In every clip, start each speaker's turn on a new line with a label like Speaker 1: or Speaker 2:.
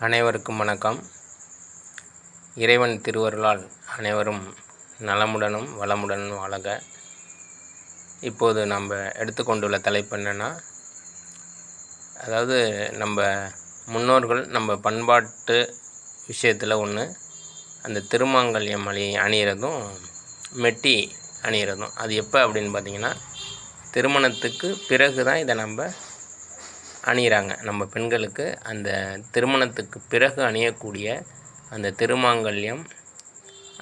Speaker 1: அனைவருக்கும் வணக்கம். இறைவன் திருவருளால் அனைவரும் நலமுடனும் வளமுடனும் வாழக. இப்போது நம்ம எடுத்துக்கொண்டுள்ள தலைப்பு என்னென்னா, அதாவது நம்ம முன்னோர்கள் நம்ம பண்பாட்டு விஷயத்தில் ஒன்று அந்த திருமாங்கல்யம் அணிகிறதும் மெட்டி அணிகிறதும். அது எப்போ அப்படின்னு பார்த்திங்கன்னா, திருமணத்துக்கு பிறகு தான் இதை நம்ம அணிகிறாங்க. நம்ம பெண்களுக்கு அந்த திருமணத்துக்கு பிறகு அணியக்கூடிய அந்த திருமாங்கல்யம்,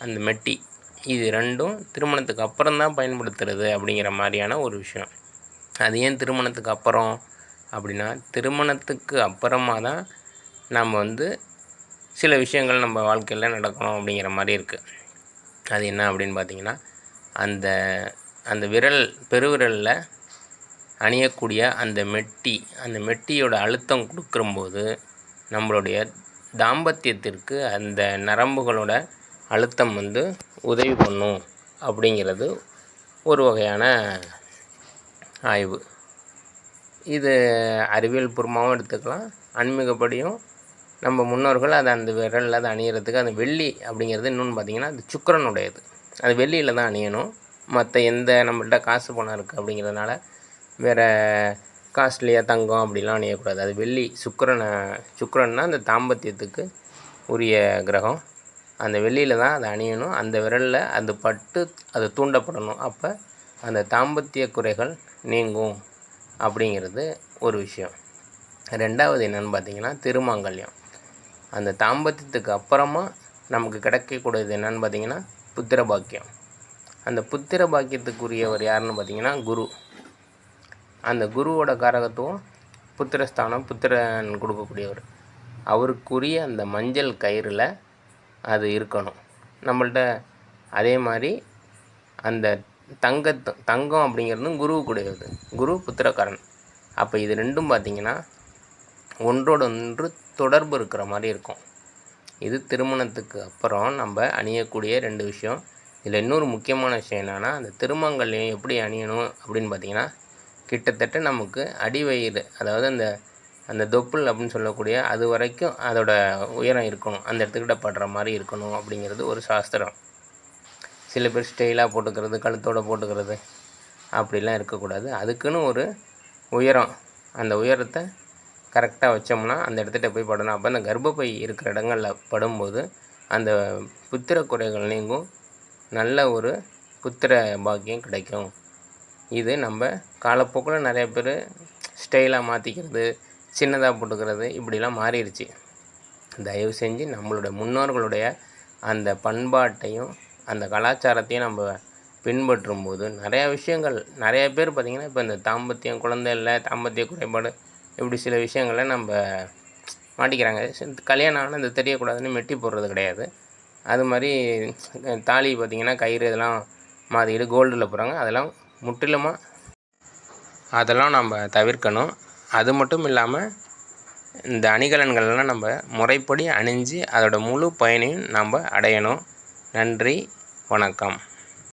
Speaker 1: அந்த மெட்டி, இது ரெண்டும் திருமணத்துக்கு அப்புறம் தான் பயன்படுத்துறது அப்படிங்கிற மாதிரியான ஒரு விஷயம். அது ஏன் திருமணத்துக்கு அப்புறம் அப்படின்னா, திருமணத்துக்கு அப்புறமா தான் நம்ம சில விஷயங்கள் நம்ம வாழ்க்கையில் நடக்கணும் அப்படிங்கிற மாதிரி இருக்குது. அது என்ன அப்படின்னு பார்த்திங்கன்னா, அந்த அந்த பெருவிரலில் அணியக்கூடிய அந்த மெட்டியோட அழுத்தம் கொடுக்கும்போது நம்மளுடைய தாம்பத்தியத்திற்கு அந்த நரம்புகளோட அழுத்தம் உதவி பண்ணும் அப்படிங்கிறது ஒரு வகையான ஆய்வு. இது அறிவியல் பூர்வமாகவும் எடுத்துக்கலாம், ஆன்மீகப்படியும் நம்ம முன்னோர்கள் அதை அந்த விரலில் அதை அணிகிறதுக்கு அந்த வெள்ளி அப்படிங்கிறது இன்னொன்று பார்த்திங்கன்னா அது சுக்கிரனுடையது. அது வெள்ளியில் தான் அணியணும். மற்ற எந்த நம்மள்கிட்ட காசு பணம் இருக்குது அப்படிங்கிறதுனால வேறு காஸ்ட்லியாக தங்கம் அப்படிலாம் அணியக்கூடாது. அது வெள்ளி. சுக்கிரன்னா அந்த தாம்பத்தியத்துக்கு உரிய கிரகம். அந்த வெள்ளியில் தான் அதை அணியணும். அந்த விரலில் அது பட்டு அது தூண்டப்படணும். அப்போ அந்த தாம்பத்திய குறைகள் நீங்கும் அப்படிங்கிறது ஒரு விஷயம். ரெண்டாவது என்னென்னு பார்த்திங்கன்னா, திருமாங்கல்யம். அந்த தாம்பத்தியத்துக்கு அப்புறமா நமக்கு கிடைக்கக்கூடியது என்னென்னு பார்த்திங்கன்னா புத்திர பாக்கியம். அந்த புத்திர பாக்கியத்துக்குரியவர் யாருன்னு பார்த்திங்கன்னா குரு. அந்த குருவோட காரகத்துவம் புத்திரஸ்தானம், புத்திரன் கொடுக்கக்கூடியவர். அவருக்குரிய அந்த மஞ்சள் கயிறில் அது இருக்கணும் நம்மள்கிட்ட. அதே மாதிரி அந்த தங்கம் அப்படிங்கிறதும் குருவுக்குடையது. குரு புத்திரக்காரன். அப்போ இது ரெண்டும் பார்த்திங்கன்னா ஒன்றோட ஒன்று தொடர்பு இருக்கிற மாதிரி இருக்கும். இது திருமணத்துக்கு அப்புறம் நம்ம அணியக்கூடிய ரெண்டு விஷயம். இதில் இன்னொரு முக்கியமான விஷயம் என்னென்னா, அந்த திருமாங்கல்யம் எப்படி அணியணும் அப்படின்னு பார்த்திங்கன்னா, கிட்டத்தட்ட நமக்கு அடிவயிறு, அதாவது அந்த தொப்புள் அப்படின்னு சொல்லக்கூடிய அது வரைக்கும் அதோட உயரம் இருக்கணும். அந்த இடத்துக்கிட்ட படுற மாதிரி இருக்கணும் அப்படிங்கிறது ஒரு சாஸ்திரம். சில பேர் ஸ்டைலாக போட்டுக்கிறது, கழுத்தோடு போட்டுக்கிறது அப்படிலாம் இருக்கக்கூடாது. அதுக்குன்னு ஒரு உயரம், அந்த உயரத்தை கரெக்டாக வச்சோம்னா அந்த இடத்துகிட்ட போய் படணும். அப்போ அந்த கர்ப்பப்பை இருக்கிற இடங்களில் படும்போது அந்த புத்திர குறைகள் நீங்கும், நல்ல ஒரு புத்திர பாக்கியம் கிடைக்கும். இது நம்ம காலப்போக்கில் நிறைய பேர் ஸ்டைலாக மாற்றிக்கிறது, சின்னதாக போட்டுக்கிறது இப்படிலாம் மாறிடுச்சு. தயவு செஞ்சு நம்மளுடைய முன்னோர்களுடைய அந்த பண்பாட்டையும் அந்த கலாச்சாரத்தையும் நம்ம பின்பற்றும்போது நிறையா விஷயங்கள், நிறைய பேர் பார்த்திங்கன்னா இப்போ இந்த தாம்பத்தியம், குழந்தை இல்லை, தாம்பத்திய குறைபாடு, இப்படி சில விஷயங்களை நம்ம மாட்டிக்கிறாங்க. கல்யாணம் ஆனால் இந்த தெரியக்கூடாதுன்னு மெட்டி போடுறது கிடையாது. அது மாதிரி தாலி பார்த்திங்கன்னா கயிறு இதெல்லாம் மாற்றிக்கிட்டு கோல்டில் போகிறாங்க. அதெல்லாம் முற்றிலுமாக அதெல்லாம் நம்ம தவிர்க்கணும். அது மட்டும் இல்லாமல் இந்த அணிகலன்கள்லாம் நம்ம முறைப்படி அணிஞ்சு அதோட முழு பயனையும் நம்ம அடையணும். நன்றி, வணக்கம்.